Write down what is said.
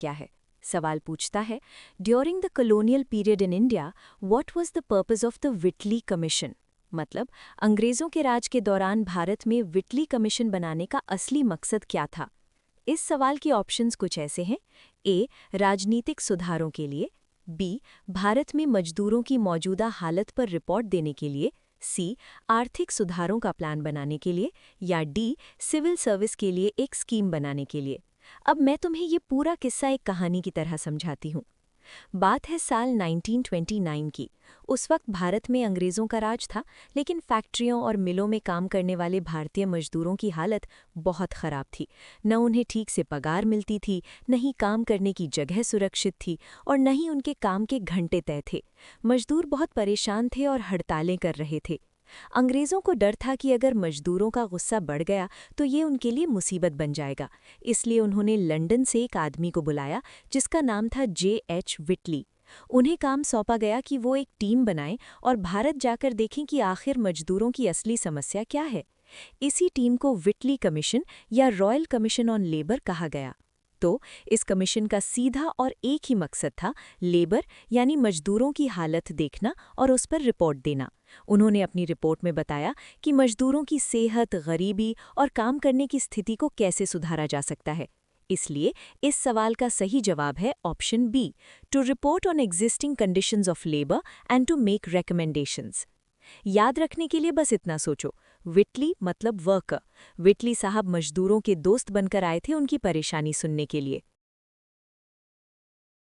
क्या है? सवाल पूछता है, during the colonial period in India what was the purpose of the विटली commission? मतलब अंग्रेजों के राज के दौरान भारत में विटली कमीशन बनाने का असली मकसद क्या था? इस सवाल के ऑप्शंस कुछ ऐसे हैं। ए, राजनीतिक सुधारों के लिए। बी, भारत में मजदूरों की मौजूदा हालत पर रिपोर्ट देने के लिए। सी, आर्थिक सुधारों का प्लान बनाने के लिए। या डी, सिविल सर्विस के लिए एक स्कीम बनाने के लिए। अब मैं तुम्हें ये पूरा किस्सा एक कहानी की तरह समझाती हूँ। बात है साल 1929 की। उस वक्त भारत में अंग्रेज़ों का राज था, लेकिन फैक्ट्रियों और मिलों में काम करने वाले भारतीय मजदूरों की हालत बहुत ख़राब थी। न उन्हें ठीक से पगार मिलती थी, न ही काम करने की जगह सुरक्षित थी, और न ही उनके काम के घंटे तय थे। मजदूर बहुत परेशान थे और हड़तालें कर रहे थे। अंग्रेज़ों को डर था कि अगर मजदूरों का गुस्सा बढ़ गया तो ये उनके लिए मुसीबत बन जाएगा। इसलिए उन्होंने लंदन से एक आदमी को बुलाया जिसका नाम था J.H. विटली। उन्हें काम सौंपा गया कि वो एक टीम बनाएं और भारत जाकर देखें कि आखिर मजदूरों की असली समस्या क्या है। इसी टीम को विटली कमीशन या रॉयल कमीशन ऑन लेबर कहा गया। तो इस कमीशन का सीधा और एक ही मकसद था, लेबर यानी मजदूरों की हालत देखना और उस पर रिपोर्ट देना। उन्होंने अपनी रिपोर्ट में बताया कि मजदूरों की सेहत, गरीबी और काम करने की स्थिति को कैसे सुधारा जा सकता है। इसलिए इस सवाल का सही जवाब है option B, to report on existing conditions of labour and to make recommendations. याद रखने के लिए बस इतना सोचो, विटली मतलब वर्कर। विटली साहब मजदूरों के दोस्त बनकर आए थे उनकी परेशानी सुनने के लिए।